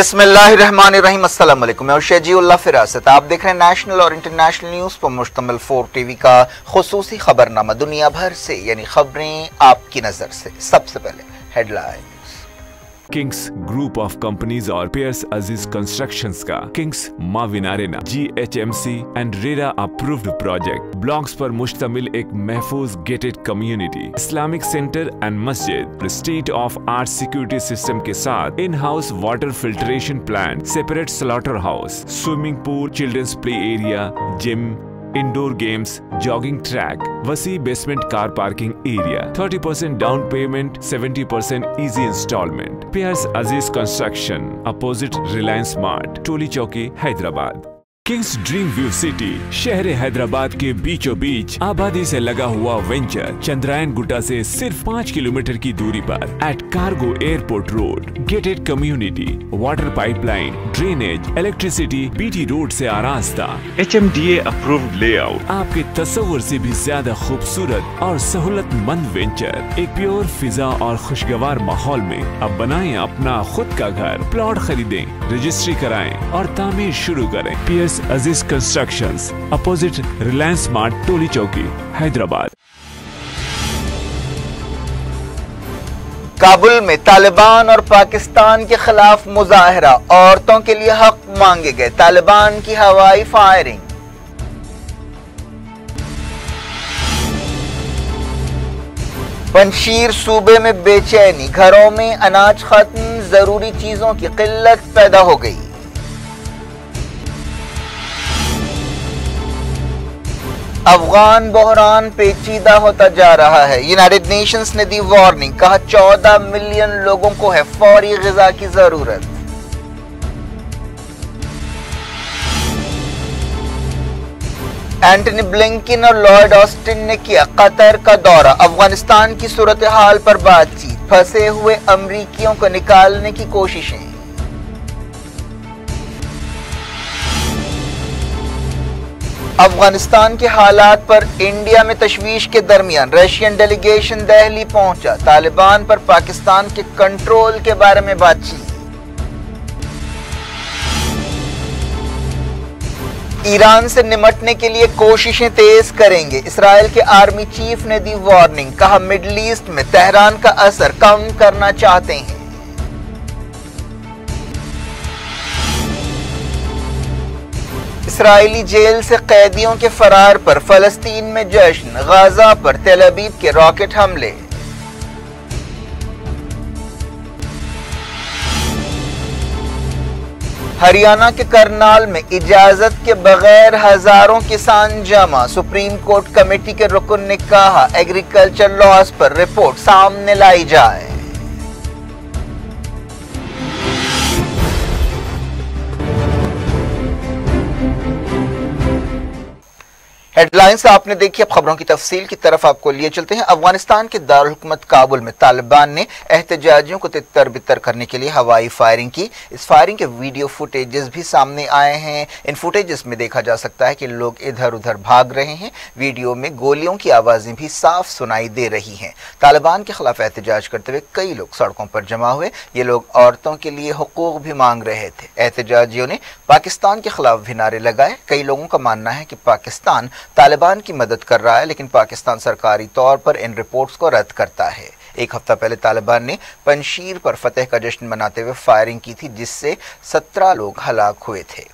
बिस्मिल्लाहिर्रहमानिर्रहीम। अस्सलाम वालेकुम। मैं शेजीउल्लाह फिरासत। आप देख रहे हैं नेशनल और इंटरनेशनल न्यूज़ पर मुश्तमिल 4 टीवी का खुसूसी खबरनामा, दुनिया भर से यानी खबरें आपकी नजर से। सबसे पहले headline. Kings group of companies और पियर्स अजीज कंस्ट्रक्शंस का Kings Mavin arena GHMC and RERA approved project blocks पर मुश्तमिल एक महफूज gated community, Islamic centre and मस्जिद, state of art security system के साथ in house water filtration plant, separate slaughter house, swimming pool, children's play area, gym, indoor games, jogging track, वसी basement car parking area, 30% down payment, 70% easy instalment. Piers Aziz construction, opposite Reliance mart, टोली चौकी, Hyderabad. Kings dream view city शहर हैदराबाद के बीचों बीच आबादी से लगा हुआ venture Chandrayaan Gutta से सिर्फ 5 किलोमीटर की दूरी पर at cargo airport road, gated community, water pipeline, drainage, electricity, BT road से आरास्ता, HMDA अप्रूव्ड लेआउट, आपके तस्वुर से भी ज्यादा खूबसूरत और सहूलतमंद वेंचर एक प्योर फिजा और खुशगवार माहौल में। अब बनाएं अपना खुद का घर, प्लॉट खरीदें, रजिस्ट्री कराएं और तामीर शुरू करें। Piers Aziz constructions, opposite Reliance mart, टोली चौकी, हैदराबाद। काबुल में तालिबान और पाकिस्तान के खिलाफ मुजाहरा, औरतों के लिए हक मांगे गए, तालिबान की हवाई फायरिंग। पंजशीर सूबे में बेचैनी, घरों में अनाज खत्म, जरूरी चीजों की किल्लत पैदा हो गई। अफगान बहरान पेचीदा होता जा रहा है, यूनाइटेड नेशंस ने दी वार्निंग, कहा 14 मिलियन लोगों को है फौरी ग़िज़ा की जरूरत। एंटनी ब्लिंकन और लॉर्ड ऑस्टिन ने किया कतर का दौरा, अफगानिस्तान की सूरत हाल पर बातचीत, फंसे हुए अमरीकियों को निकालने की कोशिशें। अफगानिस्तान के हालात पर इंडिया में तशवीश के दरमियान रशियन डेलीगेशन दिल्ली पहुंचा, तालिबान पर पाकिस्तान के कंट्रोल के बारे में बातचीत। ईरान से निमटने के लिए कोशिशें तेज करेंगे, इसराइल के आर्मी चीफ ने दी वार्निंग, कहा मिडल ईस्ट में तेहरान का असर कम करना चाहते हैं। इसराइली जेल से कैदियों के फरार पर फलस्तीन में जश्न, गाजा पर तेल अवीव के रॉकेट हमले। हरियाणा के करनाल में इजाजत के बगैर हजारों किसान जमा, सुप्रीम कोर्ट कमेटी के रुकन ने कहा एग्रीकल्चर लॉस पर रिपोर्ट सामने लाई जाए। हेडलाइंस आपने देखी, अब खबरों की तफसील की तरफ आपको लिए चलते हैं। अफगानिस्तान के दारुल हुकूमत काबुल में तालिबान ने एहतजाजियों को तितर बितर करने के लिए हवाई फायरिंग की। इस फायरिंग के वीडियो फुटेजेस भी सामने आए हैं। इन फुटेजेस में देखा जा सकता है कि लोग इधर उधर भाग रहे हैं। वीडियो में गोलियों की आवाजें भी साफ सुनाई दे रही हैं। तालिबान के खिलाफ एहतजाज करते हुए कई लोग सड़कों पर जमा हुए। ये लोग औरतों के लिए हुकूक भी मांग रहे थे। एहतजाजियों ने पाकिस्तान के खिलाफ भी नारे लगाए। कई लोगों का मानना है कि पाकिस्तान तालिबान की मदद कर रहा है, लेकिन पाकिस्तान सरकारी तौर पर इन रिपोर्ट्स को रद्द करता है। एक हफ्ता पहले तालिबान ने पंजशीर पर फतेह का जश्न मनाते हुए फायरिंग की थी, जिससे 17 लोग हलाक हुए थे।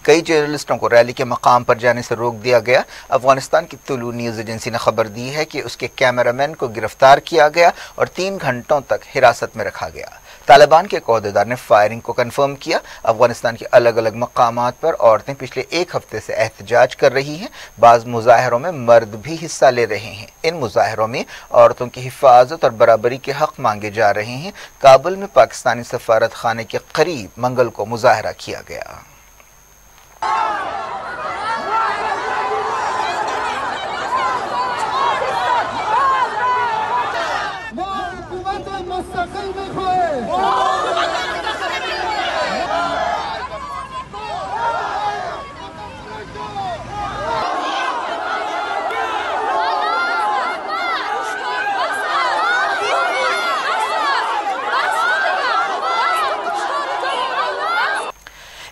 कई जर्नलिस्टों को रैली के मकाम पर जाने से रोक दिया गया। अफगानिस्तान की तुलू न्यूज़ एजेंसी ने खबर दी है कि उसके कैमरामैन को गिरफ्तार किया गया और 3 घंटों तक हिरासत में रखा गया। तालिबान के एक अहदेदार ने फायरिंग को कंफर्म किया। अफगानिस्तान के अलग अलग मकामात पर औरतें पिछले एक हफ्ते से एहतजाज कर रही हैं। बाज़ मुजाहरों में मर्द भी हिस्सा ले रहे हैं। इन मुजाहरों में औरतों की हिफाजत और बराबरी के हक मांगे जा रहे हैं। काबुल में पाकिस्तानी सफारत खाने के करीब मंगल को मुजाहरा किया गया।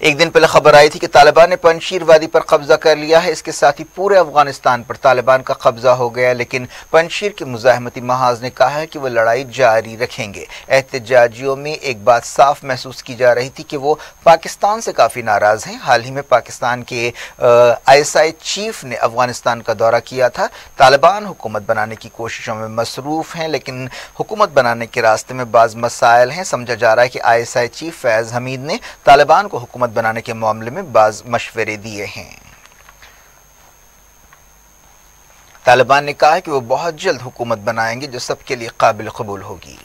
एक दिन पहले खबर आई थी कि तालिबान ने पंजशीर वादी पर कब्जा कर लिया है। इसके साथ ही पूरे अफगानिस्तान पर तालिबान का कब्जा हो गया, लेकिन पंजशीर के मुजाहमती महाज ने कहा है कि वो लड़ाई जारी रखेंगे। एहतजाजियों में एक बात साफ महसूस की जा रही थी कि वो पाकिस्तान से काफ़ी नाराज़ हैं। हाल ही में पाकिस्तान के ISI चीफ ने अफगानिस्तान का दौरा किया था। तालिबान हुकूमत बनाने की कोशिशों में मसरूफ़ हैं, लेकिन हुकूमत बनाने के रास्ते में बाज़ मसाइल हैं। समझा जा रहा है कि ISI चीफ फैज़ हमीद ने तालिबान को हुकूमत बनाने के मामले में बाज़ मशवरे दिए हैं। तालिबान ने कहा है कि वो बहुत जल्द हुकूमत बनाएंगे जो सबके लिए काबिल कबूल होगी।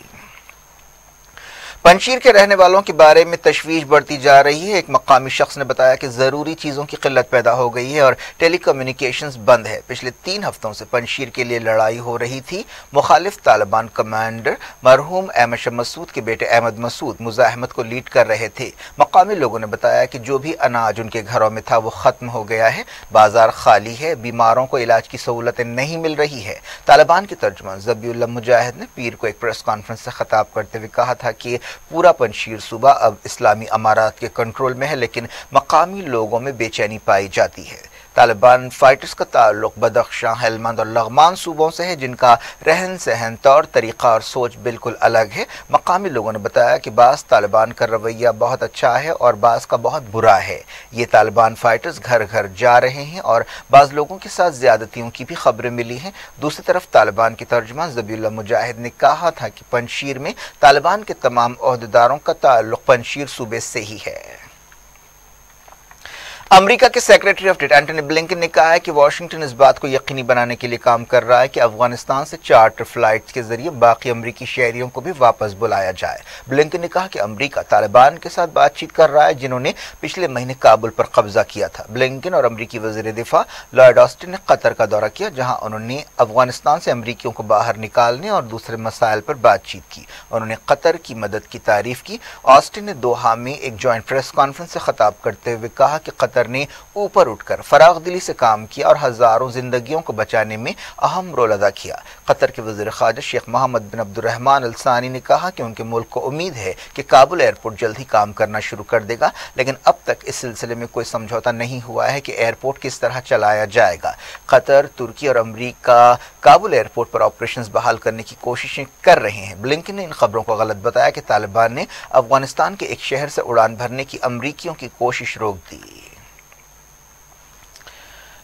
पंजशीर के रहने वालों के बारे में तशवीश बढ़ती जा रही है। एक मकामी शख्स ने बताया कि ज़रूरी चीज़ों की किल्लत पैदा हो गई है और टेलीकम्युनिकेशंस बंद है। पिछले 3 हफ्तों से पंजशीर के लिए लड़ाई हो रही थी। मुखालिफ तालिबान कमांडर मरहूम अहमद शाह मसूद के बेटे अहमद मसूद मुजाहमत को लीड कर रहे थे। मकामी लोगों ने बताया कि जो भी अनाज उनके घरों में था वो ख़त्म हो गया है, बाजार खाली है, बीमारों को इलाज की सहूलतें नहीं मिल रही है। तालिबान के तर्जुमान ज़बीउल्लाह मुजाहिद ने पीर को एक प्रेस कॉन्फ्रेंस से खिताब करते हुए कहा था कि पूरा पंजशीर सूबा अब इस्लामी अमारात के कंट्रोल में है, लेकिन मकामी लोगों में बेचैनी पाई जाती है। तालिबान फाइटर्स का ताल्लुक बदख्शां, हेलमंद और लग़मान सूबों से है, जिनका रहन सहन, तौर तरीक़ा और सोच बिल्कुल अलग है। मकामी लोगों ने बताया कि बाज़ तालिबान का रवैया बहुत अच्छा है और बाज़ का बहुत बुरा है। ये तालिबान फाइटर्स घर घर जा रहे हैं और बाज़ लोगों के साथ ज़्यादतियों की भी खबरें मिली हैं। दूसरी तरफ तालिबान के तर्जुमान ज़बीउल्लाह मुजाहिद ने कहा था कि पंजशीर में तालिबान के तमाम ओहदेदारों का ताल्लुक पंजशीर सूबे से ही है। अमेरिका के secretary of state Antony Blinken ने कहा है कि वाशिंगटन इस बात को यकीनी बनाने के लिए काम कर रहा है कि अफगानिस्तान से चार्टर फ्लाइट्स के जरिए बाकी अमेरिकी शहरियों को भी वापस बुलाया जाए। ब्लिंकन ने कहा कि अमेरिका तालिबान के साथ बातचीत कर रहा है, जिन्होंने पिछले महीने काबुल पर कब्जा किया था। ब्लिंकन और अमेरिकी वज़ीर दिफा लॉयड ऑस्टिन ने कतर का दौरा किया, जहां उन्होंने अफगानिस्तान से अमेरिकियों को बाहर निकालने और दूसरे मसाइल पर बातचीत की। उन्होंने कतर की मदद की तारीफ की। ऑस्टिन ने दोहा में एक जॉइंट प्रेस कॉन्फ्रेंस से खिताब करते हुए कहा कि कतर ने ऊपर उठकर फराग दिली से काम किया और हजारों जिंदगियों को बचाने में अहम रोल अदा किया। कतर के वज़ीर ख़ारजा शेख मोहम्मद बिन अब्दुर्रहमान अल सानी ने कहा कि उनके मुल्क को उम्मीद है कि काबुल एयरपोर्ट जल्द ही काम करना शुरू कर देगा, लेकिन अब तक इस सिलसिले में कोई समझौता नहीं हुआ है कि एयरपोर्ट किस तरह चलाया जाएगा। कतर, तुर्की और अमरीका काबुल एयरपोर्ट पर ऑपरेशंस बहाल करने की कोशिशें कर रहे हैं। ब्लिंकन ने इन खबरों को गलत बताया कि तालिबान ने अफगानिस्तान के एक शहर से उड़ान भरने की अमरीकियों की कोशिश रोक दी।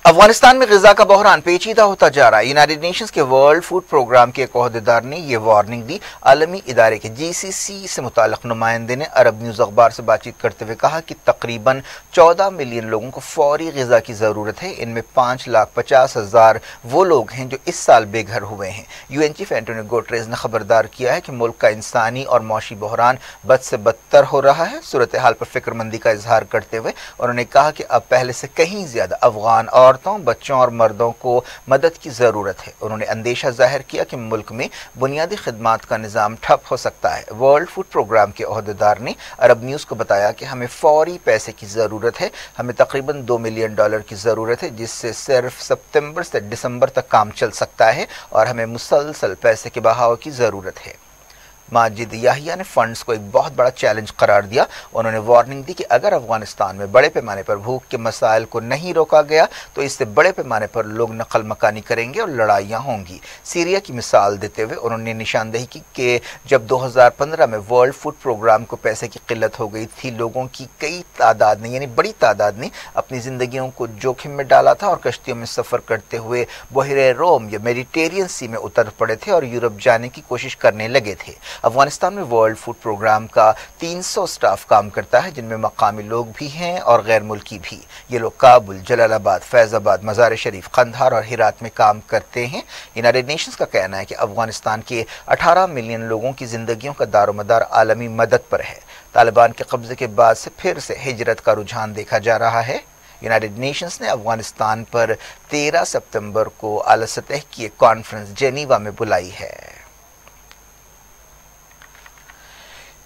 अफगानिस्तान में ग़िज़ा का बहरान पेचीदा होता जा रहा है। यूनाइटेड नेशंस के वर्ल्ड फूड प्रोग्राम के एक ओहदेदार ने यह वार्निंग दी। आलमी इदारे के GCC से मुताल्लिक़ नुमाइंदे ने अरब न्यूज़ अखबार से बातचीत करते हुए कहा कि तकरीबन 14 मिलियन लोगों को फौरी ग़िज़ा की ज़रूरत है। इनमें 5,50,000 वो लोग हैं जो इस साल बेघर हुए हैं। UN चीफ एंटोनियो गुटेरेस ने खबरदार किया है कि मुल्क का इंसानी और मौशी बहरान बद से बदतर हो रहा है। सूरत हाल पर फिक्रमंदी का इजहार करते हुए उन्होंने कहा कि अब पहले से कहीं ज़्यादा अफगान औरतों, बच्चों और मर्दों को मदद की ज़रूरत है। उन्होंने अंदेशा जाहिर किया कि मुल्क में बुनियादी खिदमात का निज़ाम ठप हो सकता है। वर्ल्ड फूड प्रोग्राम के ओहदेदार ने अरब न्यूज़ को बताया कि हमें फौरी पैसे की ज़रूरत है। हमें तकरीबन $2 मिलियन की ज़रूरत है, जिससे सिर्फ सितंबर से दिसंबर तक काम चल सकता है और हमें मुसलसल पैसे के बहाव की ज़रूरत है। माजिद याहिया ने फंड्स को एक बहुत बड़ा चैलेंज करार दिया। उन्होंने वार्निंग दी कि अगर अफगानिस्तान में बड़े पैमाने पर भूख के मसाइल को नहीं रोका गया तो इससे बड़े पैमाने पर लोग नकल मकानी करेंगे और लड़ाइयाँ होंगी। सीरिया की मिसाल देते हुए उन्होंने निशानदेही की कि जब 2015 में वर्ल्ड फूड प्रोग्राम को पैसे की किल्लत हो गई थी, लोगों की बड़ी तादाद ने अपनी ज़िंदगियों को जोखिम में डाला था और कश्तियों में सफ़र करते हुए बहरे रोम या मेडिटेरियन सी में उतर पड़े थे और यूरोप जाने की कोशिश करने लगे थे। अफगानिस्तान में वर्ल्ड फूड प्रोग्राम का 300 स्टाफ काम करता है, जिनमें मकामी लोग भी हैं और गैर मुल्की भी। ये लोग काबुल, जलालाबाद, फैज़ाबाद, मज़ार शरीफ, कंधार और हिरात में काम करते हैं। यूनाइटेड नेशंस का कहना है कि अफगानिस्तान के 18 मिलियन लोगों की ज़िंदगियों का दारोमदार आलमी मदद पर है। तालिबान के कब्जे के बाद से फिर से हिजरत का रुझान देखा जा रहा है। यूनाइटेड नेशंस ने अफगानिस्तान पर 13 सितंबर को आला सतह की एक कॉन्फ्रेंस जेनीवा में बुलाई है।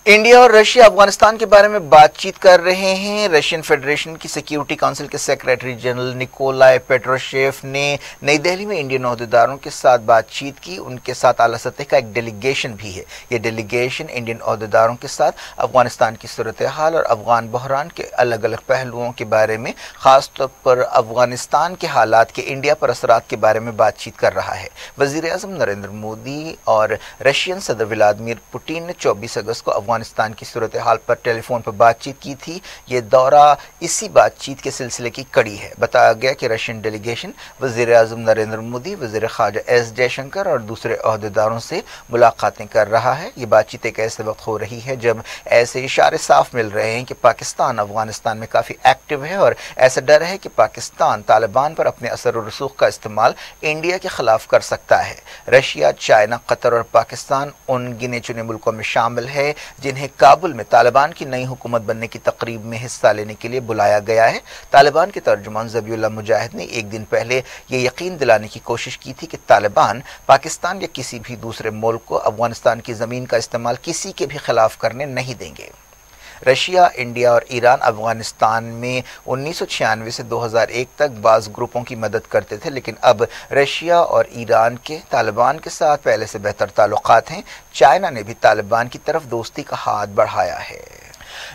इंडिया और रशिया अफगानिस्तान के बारे में बातचीत कर रहे हैं। रशियन फेडरेशन की सिक्योरिटी काउंसिल के सेक्रेटरी जनरल निकोलाई पेट्रोशेव ने नई दिल्ली में इंडियन ओहदेदारों के साथ बातचीत की। उनके साथ आला सतह का एक डेलीगेशन भी है। ये डेलीगेशन इंडियन ओहदेदारों के साथ अफगानिस्तान की सूरत हाल और अफगान बहरान के अलग अलग पहलुओं के बारे में, खासतौर पर अफगानिस्तान के हालात के इंडिया पर असरात के बारे में बातचीत कर रहा है। वजीर आज़म नरेंद्र मोदी और रशियन सदर व्लादिमीर पुतिन ने 24 अगस्त को अफगानिस्तान की सूरत हाल पर टेलीफोन पर बातचीत की थी। ये दौरा इसी बातचीत के सिलसिले की कड़ी है। बताया गया कि रशियन डेलीगेशन वजीर आज़म नरेंद्र मोदी, वजीर ख़ारजा एस जयशंकर और दूसरे ओहदेदारों से मुलाकातें कर रहा है। ये बातचीत एक ऐसे वक्त हो रही है जब ऐसे इशारे साफ मिल रहे हैं कि पाकिस्तान अफगानिस्तान में काफ़ी एक्टिव है और ऐसा डर है कि पाकिस्तान तालिबान पर अपने असर और रसूख का इस्तेमाल इंडिया के खिलाफ कर सकता है। रशिया, चाइना, कतर और पाकिस्तान उन गिने चुने मुल्कों में शामिल है जिन्हें काबुल में तालिबान की नई हुकूमत बनने की तकरीब में हिस्सा लेने के लिए बुलाया गया है। तालिबान के तर्जुमान ज़बीउल्लाह मुजाहिद ने एक दिन पहले ये यकीन दिलाने की कोशिश की थी कि तालिबान पाकिस्तान या किसी भी दूसरे मुल्क को अफगानिस्तान की ज़मीन का इस्तेमाल किसी के भी खिलाफ करने नहीं देंगे। रशिया, इंडिया और ईरान अफगानिस्तान में 1996 से 2001 तक बाज़ ग्रुपों की मदद करते थे, लेकिन अब रशिया और ईरान के तालिबान के साथ पहले से बेहतर ताल्लुकात हैं। चाइना ने भी तालिबान की तरफ दोस्ती का हाथ बढ़ाया है।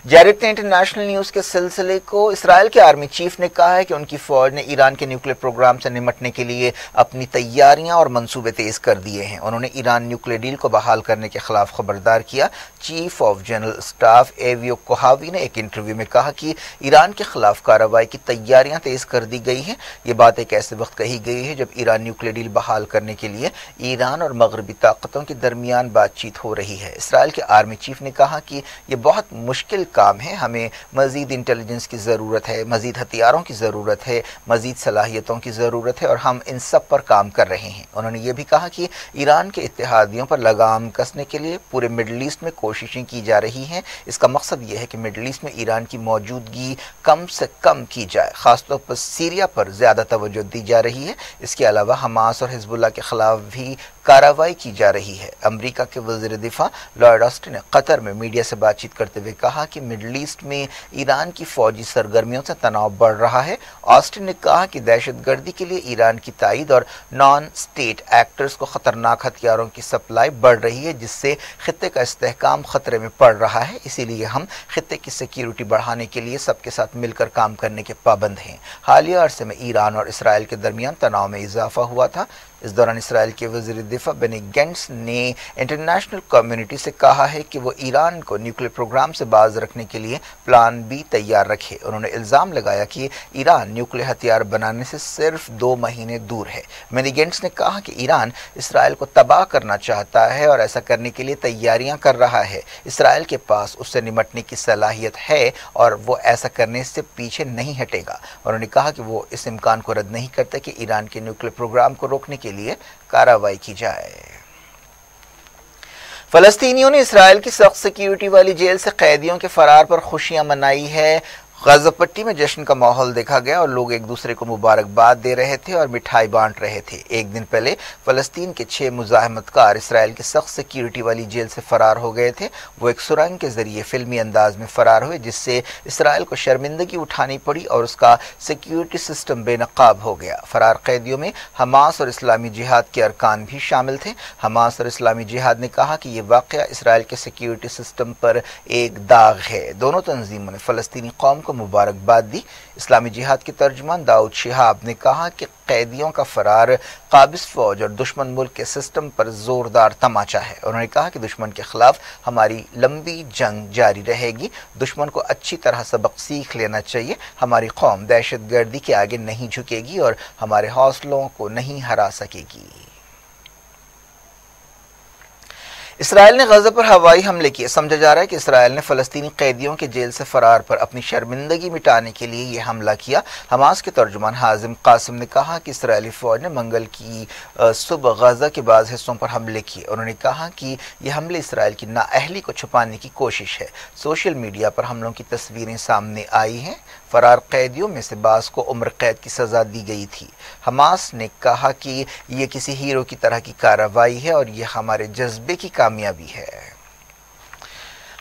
जारी रखते इंटरनेशनल न्यूज़ के सिलसिले को। इसराइल के आर्मी चीफ ने कहा है कि उनकी फौज ने ईरान के न्यूक्लियर प्रोग्राम से निपटने के लिए अपनी तैयारियां और मंसूबे तेज कर दिए हैं। उन्होंने ईरान न्यूक्लियर डील को बहाल करने के खिलाफ खबरदार किया। Chief of general staff Aviv Kochavi ने एक इंटरव्यू में कहा कि ईरान के खिलाफ कार्रवाई की तैयारियां तेज कर दी गई हैं। ये बात एक ऐसे वक्त कही गई है जब ईरान न्यूक्लियर डील बहाल करने के लिए ईरान और मगरबी ताकतों के दरमियान बातचीत हो रही है। इसराइल के आर्मी चीफ ने कहा कि यह बहुत मुश्किल काम है, हमें मजीद इंटेलिजेंस की ज़रूरत है, मजीद हथियारों की ज़रूरत है, मजीद सलाहियतों की ज़रूरत है और हम इन सब पर काम कर रहे हैं। उन्होंने ये भी कहा कि ईरान के इत्तेहादियों पर लगाम कसने के लिए पूरे मिडल ईस्ट में कोशिशें की जा रही हैं। इसका मकसद ये है कि मिडल ईस्ट में ईरान की मौजूदगी कम से कम की जाए। ख़ासतौर पर सीरिया पर ज़्यादा तवज्जो दी जा रही है। इसके अलावा हमास और हिजबुल्लाह के खिलाफ भी कार्रवाई की जा रही है। अमेरिका के वज़ीर दिफा लॉयड ऑस्टिन ने कतर में मीडिया से बातचीत करते हुए कहा कि मिडल ईस्ट में ईरान की फौजी सरगर्मियों से तनाव बढ़ रहा है। ऑस्टिन ने कहा कि दहशतगर्दी के लिए ईरान की ताईद और नॉन स्टेट एक्टर्स को खतरनाक हथियारों की सप्लाई बढ़ रही है, जिससे खित्ते का इस्तेहकाम खतरे में पड़ रहा है। इसीलिए हम खित्ते की सिक्योरिटी बढ़ाने के लिए सबके साथ मिलकर काम करने के पाबंद हैं। हालिया अरसे में ईरान और इसराइल के दरमियान तनाव में इजाफा हुआ था। इस दौरान इसराइल के वज़ीर दिफा बेनी गेंट्स ने इंटरनेशनल कम्युनिटी से कहा है कि वो ईरान को न्यूक्लियर प्रोग्राम से बाज रखने के लिए प्लान बी तैयार रखे। उन्होंने इल्ज़ाम लगाया कि ईरान न्यूक्लियर हथियार बनाने से सिर्फ 2 महीने दूर है। बेनी गेंट्स ने कहा कि ईरान इसराइल को तबाह करना चाहता है और ऐसा करने के लिए तैयारियां कर रहा है। इसराइल के पास उससे निपटने की सलाहियत है और वो ऐसा करने से पीछे नहीं हटेगा। उन्होंने कहा कि वो इस इम्कान को रद्द नहीं करते कि ईरान के न्यूक्लियर प्रोग्राम को रोकने के लिए कार्रवाई की जाए। फलस्तीनियों ने इसराइल की सख्त सिक्योरिटी वाली जेल से कैदियों के फरार पर खुशियां मनाई है। गाज़ा पट्टी में जश्न का माहौल देखा गया और लोग एक दूसरे को मुबारकबाद दे रहे थे और मिठाई बांट रहे थे। एक दिन पहले फ़लस्तीन के 6 मुज़ाहमतकार इसराइल की सख्त सिक्योरिटी वाली जेल से फ़रार हो गए थे। वो एक सुरंग के ज़रिए फ़िल्मी अंदाज में फ़रार हुए, जिससे इसराइल को शर्मिंदगी उठानी पड़ी और उसका सिक्योरिटी सिस्टम बेनकाब हो गया। फ़रार कैदियों में हमास और इस्लामी जिहाद के अरकान भी शामिल थे। हमास और इस्लामी जिहाद ने कहा कि ये वाक़या इसराइल के सिक्योरिटी सिस्टम पर एक दाग है। दोनों तंजीमों ने फ़लस्तीनी कौम को मुबारकबाद दी। इस्लामी जिहाद के तर्जुमान दाऊद शिहाब ने कहा कि कैदियों का फरार काबिज फौज और दुश्मन मुल्क के सिस्टम पर जोरदार तमाचा है। उन्होंने कहा कि दुश्मन के खिलाफ हमारी लंबी जंग जारी रहेगी। दुश्मन को अच्छी तरह सबक सीख लेना चाहिए। हमारी कौम दहशतगर्दी के आगे नहीं झुकेगी और हमारे हौसलों को नहीं हरा सकेगी। इसराइल ने गज़ा पर हवाई हमले किए। समझा जा रहा है कि इसराइल ने फ़लस्तीनी कैदियों के जेल से फ़रार पर अपनी शर्मिंदगी मिटाने के लिए ये हमला किया। हमास के तर्जुमान हाजिम कासिम ने कहा कि इसराइली फ़ौज ने मंगल की सुबह गज़ा के बाज़ हिस्सों पर हमले किए। उन्होंने कहा कि ये हमले इसराइल की नाअहली को छुपाने की कोशिश है। सोशल मीडिया पर हमलों की तस्वीरें सामने आई हैं। फ़रार कैदियों में से बाज़ को उम्र कैद की सज़ा दी गई थी। हमास ने कहा कि ये किसी हीरो की तरह की कार्रवाई है और ये हमारे जज्बे की कामयाबी है।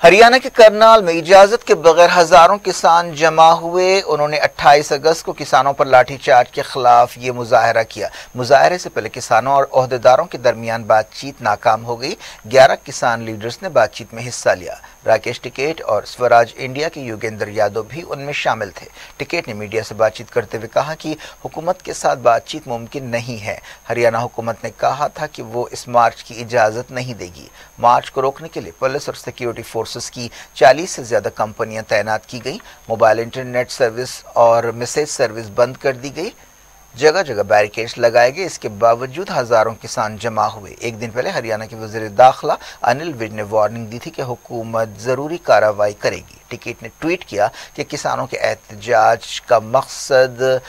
हरियाणा के करनाल में इजाजत के बगैर हजारों किसान जमा हुए। उन्होंने 28 अगस्त को किसानों पर लाठीचार्ज के खिलाफ ये मुजाहरा किया। मुजाहरे से पहले किसानों और ओहदेदारों के दरमियान बातचीत नाकाम हो गई। 11 किसान लीडर्स ने बातचीत में हिस्सा लिया। राकेश टिकैत और स्वराज इंडिया के योगेंद्र यादव भी उनमें शामिल थे। टिकैत ने मीडिया से बातचीत करते हुए कहा कि हुकूमत के साथ बातचीत मुमकिन नहीं है। हरियाणा हुकूमत ने कहा था कि वो इस मार्च की इजाजत नहीं देगी। मार्च को रोकने के लिए पुलिस और सिक्योरिटी फोर्सेस की 40 से ज्यादा कंपनियां तैनात की गई। मोबाइल इंटरनेट सर्विस और मैसेज सर्विस बंद कर दी गई। जगह जगह बैरिकेड्स लगाए गए। इसके बावजूद हजारों किसान जमा हुए। एक दिन पहले हरियाणा के वजीर दाखिला अनिल विज ने वार्निंग दी थी कि हुकूमत जरूरी कार्रवाई करेगी। टिकैत ने ट्वीट किया कि किसानों के एहतजाज का मकसद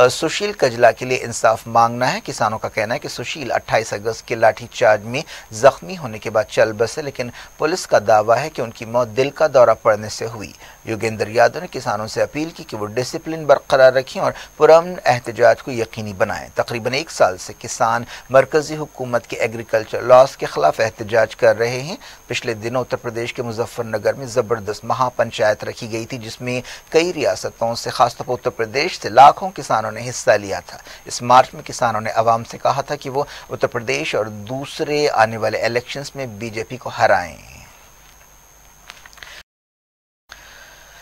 सुशील कजला के लिए इंसाफ मांगना है। किसानों का कहना है कि सुशील 28 अगस्त के लाठीचार्ज में जख्मी होने के बाद चल बसे, लेकिन पुलिस का दावा है कि उनकी मौत दिल का दौरा पड़ने से हुई। योगेंद्र यादव ने किसानों से अपील की कि वो डिसिप्लिन बरकरार रखें और पुरअमन एहतजाज को यकीनी बनाएं। तकरीबन 1 साल से किसान मरकजी हुकूमत के एग्रीकल्चर लॉस के खिलाफ एहतजाज कर रहे हैं। पिछले दिनों उत्तर प्रदेश के मुजफ्फरनगर में जबरदस्त महापंचायत रखी गई थी, जिसमें कई रियासतों से खासतौर पर उत्तर प्रदेश से लाखों किसानों ने हिस्सा लिया था। इस मार्च में किसानों ने अवाम से कहा था कि वो उत्तर प्रदेश और दूसरे आने वाले इलेक्शंस में बीजेपी को हराएं।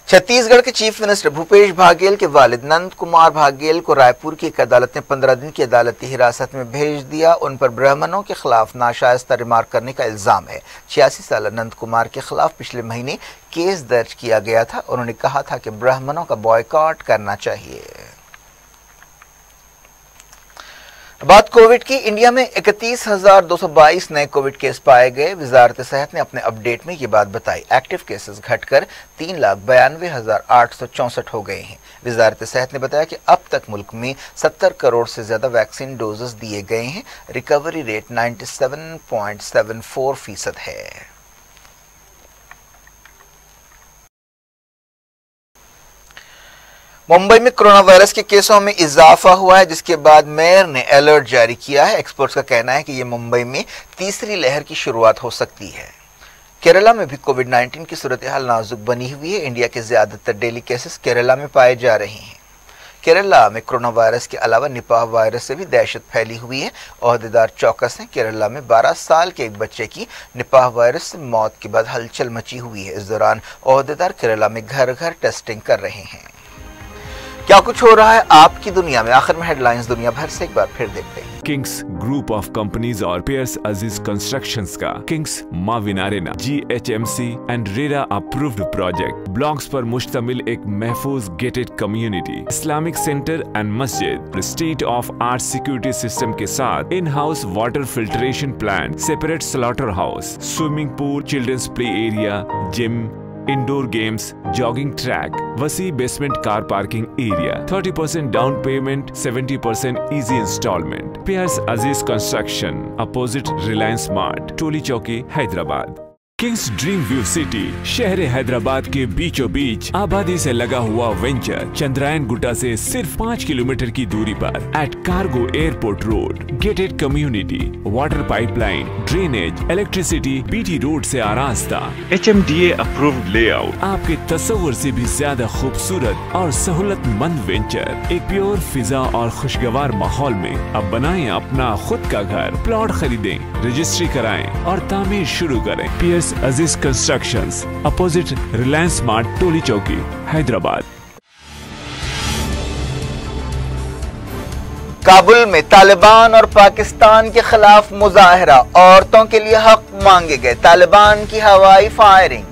छत्तीसगढ़ के चीफ मिनिस्टर भूपेश बाघेल के वालिद नंद कुमार बाघेल को रायपुर की एक अदालत ने 15 दिन की अदालती हिरासत में भेज दिया। उन पर ब्राह्मणों के खिलाफ नाशाइस्ता रिमार्क करने का इल्जाम है। 86 साल नंद कुमार के खिलाफ पिछले महीने केस दर्ज किया गया था। उन्होंने कहा था कि ब्राह्मणों का बॉयकॉट करना चाहिए। बात कोविड की। इंडिया में 31,222 नए कोविड केस पाए गए। वजारत सेहत ने अपने अपडेट में ये बात बताई। एक्टिव केसेस घटकर 3,92,864 हो गए हैं। वजारत सेहत ने बताया कि अब तक मुल्क में 70 करोड़ से ज्यादा वैक्सीन डोजेस दिए गए हैं। रिकवरी रेट 97.74% है। मुंबई में कोरोना वायरस के केसों में इजाफा हुआ है, जिसके बाद मेयर ने अलर्ट जारी किया है। एक्सपर्ट्स का कहना है कि ये मुंबई में तीसरी लहर की शुरुआत हो सकती है। केरला में भी कोविड-19 की सूरत हाल नाजुक बनी हुई है। इंडिया के ज्यादातर डेली केसेस केरला में पाए जा रहे हैं। केरला में कोरोना वायरस के अलावा निपाह वायरस से भी दहशत फैली हुई है। ओहदेदार चौकस हैं। केरला में 12 साल के एक बच्चे की निपाह वायरस से मौत के बाद हलचल मची हुई है। इस दौरान ओहदेदार केरला में घर घर टेस्टिंग कर रहे हैं। क्या कुछ हो रहा है आपकी दुनिया में? आखिर में हेडलाइंस दुनिया भर से एक बार फिर देखते हैं। किंग्स ग्रुप ऑफ कंपनीज और पियर्स अजीज कंस्ट्रक्शंस का Kings Mavin arena GHMC and RERA approved project blocks पर मुश्तमिल एक महफूज gated community, Islamic centre and मस्जिद, state of art security system के साथ in house water filtration plant, separate slaughter house, swimming pool, children's play area, gym, indoor games, jogging track, वसी basement car parking area, 30% down payment, 70% easy instalment. Piers Aziz construction, opposite Reliance mart, टोली चौकी, Hyderabad. Kings dream view city शहर हैदराबाद के बीचों बीच आबादी से लगा हुआ venture Chandrayaan Gutta से सिर्फ 5 किलोमीटर की दूरी पर at cargo airport road. Gated community, water pipeline, drainage, electricity, BT road से आरास्ता, HMDA अप्रूव्ड लेआउट, आपके तस्वर से भी ज्यादा खूबसूरत और सहूलतमंद वेंचर एक प्योर फिजा और खुशगवार माहौल में। अब बनाएं अपना खुद का घर, प्लॉट खरीदें, रजिस्ट्री कराएं और तामीर शुरू करें। Piers Aziz constructions, opposite Reliance mart, टोली चौकी, हैदराबाद। काबुल में तालिबान और पाकिस्तान के खिलाफ मुजाहरा, औरतों के लिए हक मांगे गए, तालिबान की हवाई फायरिंग।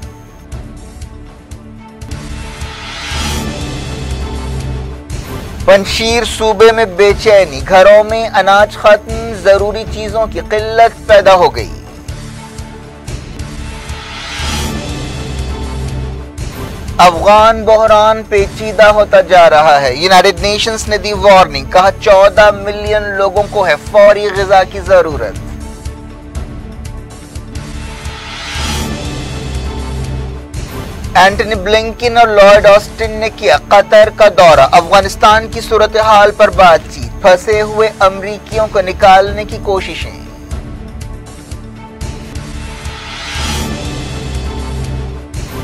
पंजशीर सूबे में बेचैनी, घरों में अनाज खत्म, जरूरी चीजों की किल्लत पैदा हो गई। अफगान बहरान पेचीदा होता जा रहा है। यूनाइटेड नेशंस ने दी वार्निंग, कहा 14 मिलियन लोगों को है फौरी ग़िज़ा की जरूरत। एंटनी ब्लिंकन और लॉयड ऑस्टिन ने किया कतर का दौरा, अफगानिस्तान की सूरत हाल पर बातचीत, फंसे हुए अमरीकियों को निकालने की कोशिशें।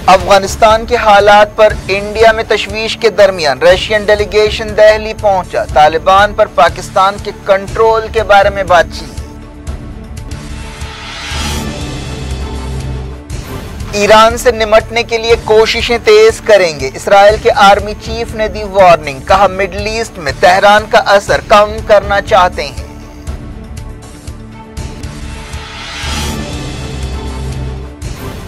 افغانستان کے حالات پر انڈیا میں تشویش کے درمیان رشین ڈیلیگیشن دہلی پہنچا، طالبان پر پاکستان کے کنٹرول کے بارے میں بات چیت۔ ایران سے نمٹنے کے لیے کوششیں تیز کریں گے، اسرائیل کے آرمی چیف نے دی وارننگ، کہا مڈل ایسٹ میں تہران کا اثر کم کرنا چاہتے ہیں۔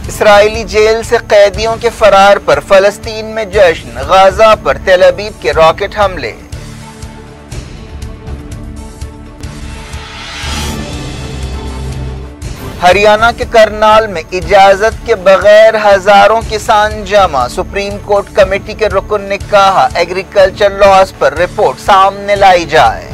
اسرائیلی جیل سے قیدیوں کے فرار پر فلسطین میں جشن، غزہ پر تل ابیب کے راکٹ حملے۔ ہریانہ کے کرنال میں اجازت کے بغیر ہزاروں کسان جمع، سپریم کورٹ کمیٹی کے رکن نے کہا ایگریکلچر لاز پر رپورٹ سامنے لائی جائے۔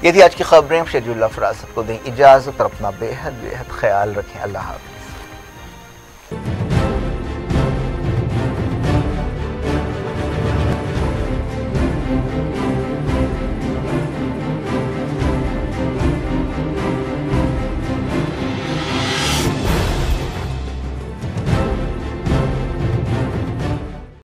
یہ تھی آج کی خبریں، شیڈول افراز کو دیں اجازت اور اپنا بے حد خیال رکھیں۔ اللہ حافظ۔